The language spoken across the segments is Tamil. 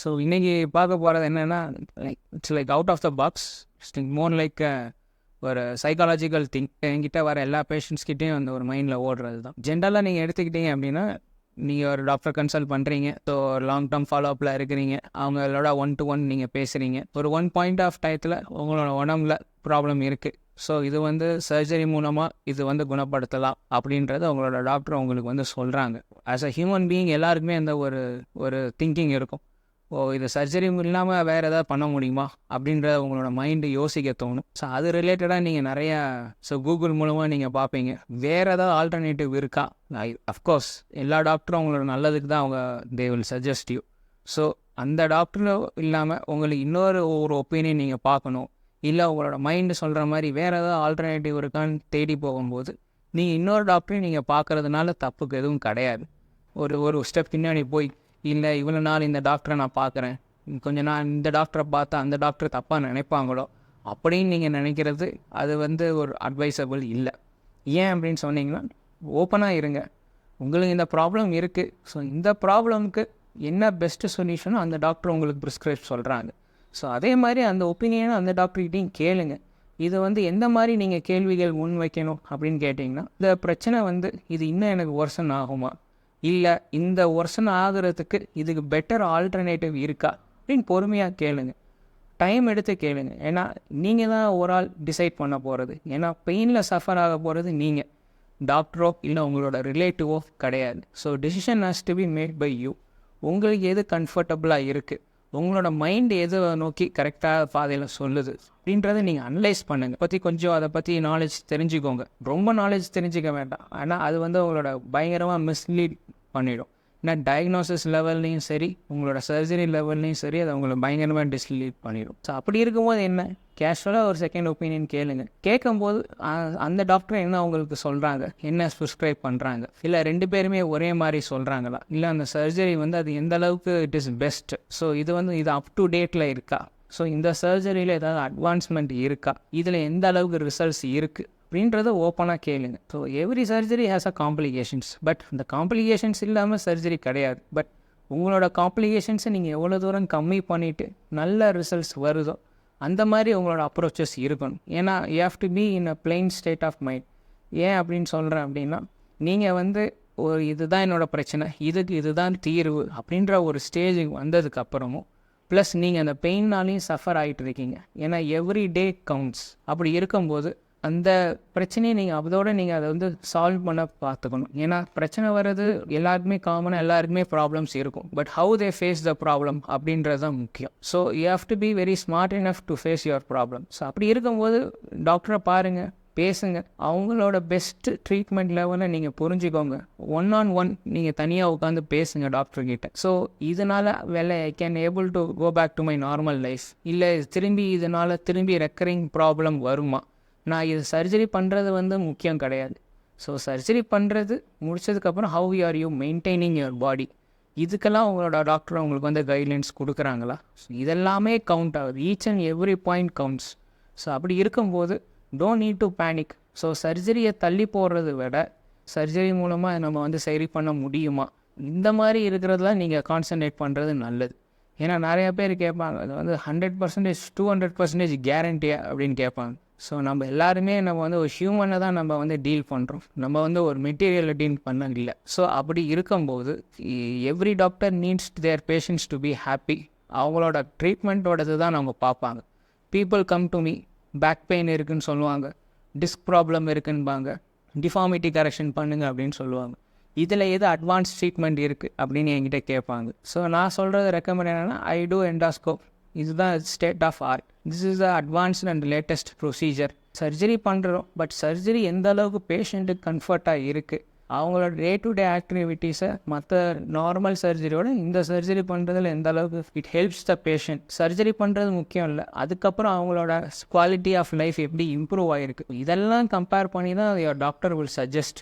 ஸோ இன்றைக்கி பார்க்க போகிறது என்னென்னா it's like out of the box. More like ஒரு சைக்காலஜிக்கல் திங். என்கிட்ட வர எல்லா பேஷண்ட்ஸ்கிட்டையும் அந்த ஒரு மைண்டில் ஓடுறது தான். ஜென்ரலாக நீங்கள் எடுத்துக்கிட்டீங்க அப்படின்னா, நீங்கள் ஒரு டாக்டர் கன்சல்ட் பண்ணுறீங்க, ஸோ லாங் டேர்ம் ஃபாலோஅப்பில் இருக்கிறீங்க, அவங்களோட 1-to-1 நீங்கள் பேசுகிறீங்க. ஒரு ஒன் பாயிண்ட் ஆஃப் டயத்தில் உங்களோட உடம்புல ப்ராப்ளம் இருக்குது, ஸோ இது வந்து சர்ஜரி மூலமாக இது வந்து குணப்படுத்தலாம் அப்படின்றது உங்களோட டாக்டர் உங்களுக்கு வந்து சொல்கிறாங்க. ஆஸ் அ ஹியூமன் பீயிங் எல்லாருக்குமே அந்த ஒரு திங்கிங் இருக்கும். இது சர்ஜரி இல்லாமல் வேறு எதாவது பண்ண முடியுமா அப்படின்ற உங்களோட மைண்டு யோசிக்க தோணும். ஸோ அது ரிலேட்டடாக நீங்கள் நிறையா கூகுள் மூலமாக நீங்கள் பார்ப்பீங்க, வேறு ஏதாவது ஆல்டர்னேட்டிவ் இருக்கா. அஃப்கோர்ஸ் எல்லா டாக்டரும் அவங்களோட நல்லதுக்கு தான் அவங்க they will suggest you. So அந்த டாக்டரும் இல்லாமல் உங்களுக்கு இன்னொரு ஒப்பீனியன் நீங்கள் பார்க்கணும், இல்லை உங்களோட மைண்டு சொல்கிற மாதிரி வேறு ஏதாவது ஆல்டர்னேட்டிவ் இருக்கான்னு தேடி போகும்போது நீங்கள் இன்னொரு டாக்டரையும் நீங்கள் பார்க்குறதுனால தப்புக்கு எதுவும் கிடையாது. ஒரு ஸ்டெப் பின்னாடி போய், இல்லை இவ்வளோ நாள் இந்த டாக்டரை நான் பார்க்குறேன், கொஞ்சம் நான் இந்த டாக்டரை பார்த்தா அந்த டாக்டர் தப்பாக நினைப்பாங்களோ அப்படின்னு நீங்கள் நினைக்கிறது அது வந்து ஒரு அட்வைசபிள் இல்லை. ஏன் அப்படின்னு சொன்னீங்கன்னா, ஓப்பனாக இருங்க. உங்களுக்கு இந்த ப்ராப்ளம் இருக்குது, ஸோ இந்த ப்ராப்ளம்க்கு என்ன பெஸ்ட்டு சொல்யூஷனோ அந்த டாக்டர் உங்களுக்கு ப்ரிஸ்கிரைப் சொல்கிறாங்க. ஸோ அதே மாதிரி அந்த ஒப்பீனியனை அந்த டாக்டர்கிட்டையும் கேளுங்க. இது வந்து எந்த மாதிரி நீங்கள் கேள்விகள் முன் வைக்கணும் அப்படின்னு கேட்டிங்கன்னா, இந்த பிரச்சனை வந்து இது இன்னும் எனக்கு ஒர்சன் ஆகுமா, இல்லை இந்த ஒர்சன் ஆகிறதுக்கு இதுக்கு பெட்டர் ஆல்டர்னேட்டிவ் இருக்கா அப்படின்னு பொறுமையாக கேளுங்க. டைம் எடுத்து கேளுங்க. ஏன்னா நீங்கள் தான் ஒரு ஆள் டிசைட் பண்ண போகிறது. ஏன்னா பெயினில் சஃபர் ஆக போகிறது நீங்கள், டாக்டரோ இல்லை உங்களோட ரிலேட்டிவோ கிடையாது. So decision has to be made by you. உங்களுக்கு எது கம்ஃபர்டபுளாக இருக்குது, உங்களோட மைண்டு எதை நோக்கி கரெக்டாக பாதையில் சொல்லுது அப்படின்றத நீங்கள் அனலைஸ் பண்ணுங்கள். கொஞ்சம் அதை பற்றி நாலேஜ் தெரிஞ்சுக்கோங்க. ரொம்ப நாலேஜ் தெரிஞ்சிக்க வேண்டாம், ஆனால் அது வந்து உங்களோட பயங்கரமாக மிஸ்லீட் பண்ணிடும். ஏன்னா டயக்னோசிஸ் லெவல்லையும் சரி, உங்களோட சர்ஜரி லெவல்லையும் சரி, அதை உங்களை பயங்கரமாக டிஸ்லீட் பண்ணிடும். ஸோ அப்படி இருக்கும்போது என்ன, கேஷுவலாக ஒரு செகண்ட் ஒப்பீனியன் கேளுங்க. கேட்கும்போது அந்த டாக்டர் என்ன உங்களுக்கு சொல்கிறாங்க, என்ன ப்ரிஸ்கிரைப் பண்ணுறாங்க, இல்லை ரெண்டு பேருமே ஒரே மாதிரி சொல்கிறாங்களா, இல்லை அந்த சர்ஜரி வந்து அது எந்த அளவுக்கு இட் இஸ் பெஸ்ட், ஸோ இது வந்து இது அப் டு டேட்டில் இருக்கா, ஸோ இந்த சர்ஜரியில் ஏதாவது அட்வான்ஸ்மெண்ட் இருக்கா, இதில் எந்த அளவுக்கு ரிசல்ட்ஸ் இருக்குது அப்படின்றத ஓப்பனாக கேளுங்க. So every surgery has a complications, but இந்த காம்ப்ளிகேஷன்ஸ் இல்லாமல் சர்ஜரி கிடையாது. பட் உங்களோட காம்ப்ளிகேஷன்ஸை நீங்கள் எவ்வளோ தூரம் கம்மி பண்ணிவிட்டு நல்ல ரிசல்ட்ஸ் வருதோ அந்த மாதிரி உங்களோட அப்ரோச்சஸ் இருக்கணும். ஏன்னா you have to be in a plain state of mind. ஏன் அப்படின்னு சொல்கிறேன் அப்படின்னா, நீங்கள் வந்து இதுதான் என்னோடய பிரச்சனை, இதுதான் தீர்வு அப்படின்ற ஒரு ஸ்டேஜுக்கு வந்ததுக்கப்புறமும் ப்ளஸ் நீங்கள் அந்த பெயின்னாலையும் சஃபர் ஆகிட்டு இருக்கீங்க. ஏன்னா எவ்ரி டே கவுண்ட்ஸ். அப்படி இருக்கும்போது அந்த பிரச்சனையை நீங்கள் அதோடு நீங்கள் அதை வந்து சால்வ் பண்ண பார்த்துக்கணும். ஏன்னா பிரச்சனை வர்றது எல்லாருக்குமே காமனாக, எல்லாருக்குமே ப்ராப்ளம்ஸ் இருக்கும். But how they face the problem அப்படின்றது தான் முக்கியம். So you have to be very smart enough to face your problem. So அப்படி இருக்கும்போது டாக்டரை பாருங்கள், பேசுங்க, அவங்களோட பெஸ்ட்டு ட்ரீட்மெண்ட் லெவலை நீங்கள் புரிஞ்சுக்கோங்க. 1-on-1 நீங்கள் தனியாக உட்காந்து பேசுங்க டாக்டர்கிட்ட. ஸோ இதனால் I can able to go back to my normal life, இல்லை இதனால் திரும்பி ரெக்கரிங் ப்ராப்ளம் வருமா, நான் இது சர்ஜரி பண்ணுறது வந்து முக்கியம் கிடையாது. ஸோ சர்ஜரி பண்ணுறது முடிச்சதுக்கப்புறம் how are you maintaining your body, இதுக்கெல்லாம் உங்களோட டாக்டர் உங்களுக்கு வந்து கைட்லைன்ஸ் கொடுக்குறாங்களா. ஸோ இதெல்லாமே கவுண்ட் ஆகுது. Each and every point counts. So அப்படி இருக்கும்போது don't need to panic. So சர்ஜரியை தள்ளி போடுறத விட சர்ஜரி மூலமாக நம்ம வந்து சரி பண்ண முடியுமா, இந்த மாதிரி இருக்கிறதுலாம் நீங்கள் கான்சன்ட்ரேட் பண்ணுறது நல்லது. ஏன்னா நிறையா பேர் கேட்பாங்க, அது வந்து 100%, 200% கேரண்டியா அப்படின்னு கேட்பாங்க. ஸோ நம்ம எல்லாருமே நம்ம வந்து ஒரு ஹியூமனை தான் நம்ம வந்து டீல் பண்ணுறோம், நம்ம வந்து ஒரு மெட்டீரியலை டீல் பண்ண இல்லை. ஸோ அப்படி இருக்கும்போது every doctor needs their patients to be happy. அவங்களோட ட்ரீட்மெண்ட்டோடது தான் நம்ம பார்ப்பாங்க. People come to me, back pain இருக்குதுன்னு சொல்லுவாங்க, டிஸ்க் ப்ராப்ளம் இருக்குன்பாங்க, டிஃபார்மிட்டி கரெக்ஷன் பண்ணுங்க அப்படின்னு சொல்லுவாங்க. இதில் எது அட்வான்ஸ் ட்ரீட்மெண்ட் இருக்குது அப்படின்னு என்கிட்ட கேட்பாங்க. ஸோ நான் சொல்கிறது ரெக்கமெண்ட் என்னென்னா, ஐ டூ எண்டாஸ்கோப். இதுதான் state of art. This is the advanced and latest procedure. Surgery பண்ணுறோம், பட் சர்ஜரி எந்த அளவுக்கு பேஷண்ட்டுக்கு கம்ஃபர்ட்டாக இருக்குது, அவங்களோட டே டு டே ஆக்டிவிட்டீஸை மற்ற நார்மல் சர்ஜரியோட இந்த சர்ஜரி பண்ணுறதுல எந்த அளவுக்கு it helps the patient. Surgery பண்ணுறது முக்கியம் இல்லை, அதுக்கப்புறம் அவங்களோட குவாலிட்டி ஆஃப் லைஃப் எப்படி இம்ப்ரூவ் ஆகிருக்கு, இதெல்லாம் கம்பேர் பண்ணி தான் your doctor will suggest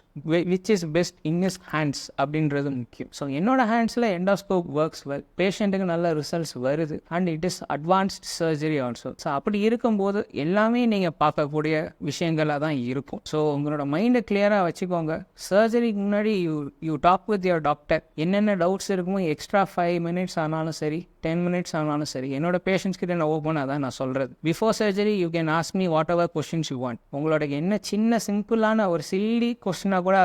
which is best in his hands அப்படின்றது முக்கியம். ஸோ என்னோட ஹேண்ட்ஸில் எண்டாஸ்கோப் ஒர்க்ஸ் வெல், பேஷண்ட்டுக்கு நல்ல ரிசல்ட்ஸ் வருது, and it is advanced surgery also. So அப்படி இருக்கும்போது எல்லாமே நீங்கள் பார்க்கக்கூடிய விஷயங்களாக தான் இருக்கும். ஸோ உங்களோட மைண்டை கிளியராக வச்சுக்கோங்க. சர்ஜரி சர்ஜரிக்கு முன்னாடி you talk with your doctor. என்னென்ன டவுட்ஸ் இருக்குமோ எக்ஸ்ட்ரா 5 minutes ஆனாலும் சரி, 10 minutes ஆனாலும் சரி, என்னோட பேஷண்ட்ஸ் கிட்ட நான் ஓப்பனாக தான் நான் சொல்கிறது. Before surgery you can ask me what ever questions you want. உங்களோட என்ன சின்ன சிம்பிளான ஒரு சில்லி கொஸ்டினாக கூட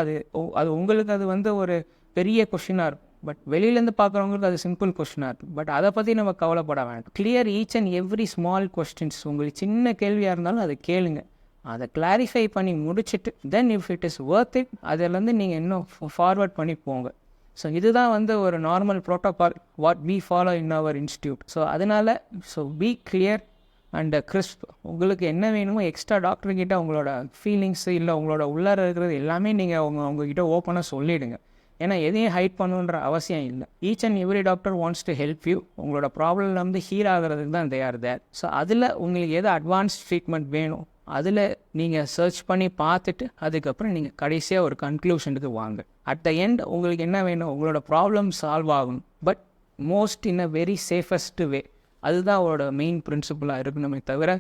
அது உங்களுக்கு அது வந்து ஒரு பெரிய கொஸ்டினாக இருக்கும். பட் வெளியிலேருந்து பார்க்குறவங்களுக்கு அது சிம்பிள் கொஸ்டினாக இருக்கும். பட் அதை பற்றி நம்ம கவலைப்பட வேண்டாம். Clear each and every small questions. உங்களுக்கு சின்ன கேள்வியாக இருந்தாலும் அதை கேளுங்க. அதை கிளாரிஃபை பண்ணி முடிச்சுட்டு தென் if it is worth it அதிலேருந்து நீங்கள் இன்னும் ஃபார்வர்ட் பண்ணி போங்க. ஸோ இதுதான் வந்து ஒரு normal protocol what we follow in our institute. So அதனால் பி கிளியர் அண்ட் கிறிஸ்ப். உங்களுக்கு என்ன வேணுமோ எக்ஸ்ட்ரா டாக்டர்கிட்ட உங்களோட ஃபீலிங்ஸு இல்லை உங்களோட உள்ளார இருக்கிறது எல்லாமே நீங்கள் உங்ககிட்ட ஓப்பனாக சொல்லிவிடுங்க. ஏன்னா எதையும் ஹைட் பண்ணுன்ற அவசியம் இல்லை. Each and every doctor wants to help you. உங்களோட ப்ராப்ளம்ல வந்து ஹீல் ஆகிறதுக்கு தான் தே ஆர் தேர். ஸோ அதில் உங்களுக்கு எது அட்வான்ஸ் ட்ரீட்மெண்ட் வேணும் அதில் நீங்கள் சர்ச் பண்ணி பார்த்துட்டு அதுக்கப்புறம் நீங்கள் கடைசியாக ஒரு கன்க்ளூஷனுக்கு வாங்க. அட் த எண்ட் உங்களுக்கு என்ன வேணும், உங்களோட ப்ராப்ளம் சால்வ் ஆகணும், but most in a very safest way. அதுதான் அவரோட மெயின் பிரின்சிபலாக இருக்கணுமே தவிர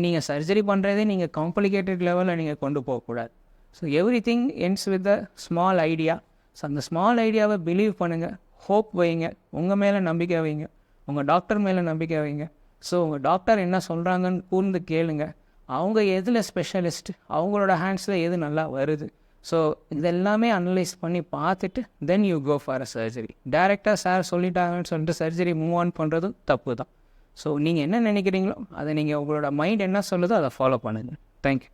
நீங்கள் சர்ஜரி பண்ணுறதே நீங்கள் காம்ப்ளிகேட்டட் லெவலில் நீங்கள் கொண்டு போகக்கூடாது. So every thing ends with a small idea. So அந்த ஸ்மால் ஐடியாவை பிலீவ் பண்ணுங்கள், ஹோப் வைங்க, உங்கள் மேலே நம்பிக்கை வைங்க, உங்கள் டாக்டர் மேலே நம்பிக்கை வைங்க. ஸோ உங்கள் டாக்டர் என்ன சொல்கிறாங்கன்னு கூர்ந்து கேளுங்க. அவங்க எதில் ஸ்பெஷலிஸ்ட், அவங்களோட ஹேண்ட்ஸில் எது நல்லா வருது. ஸோ இதெல்லாமே அனலைஸ் பண்ணி பார்த்துட்டு then you go for a surgery. டேரெக்டாக சார் சொல்லிட்டாங்கன்னு சொல்லிட்டு சர்ஜரி மூவ் ஆன் பண்ணுறதும் தப்பு தான். ஸோ நீங்கள் என்ன நினைக்கிறீங்களோ அதை நீங்கள் உங்களோட மைண்ட் என்ன சொல்லுதோ அதை ஃபாலோ பண்ணுங்கள். தேங்க்யூ.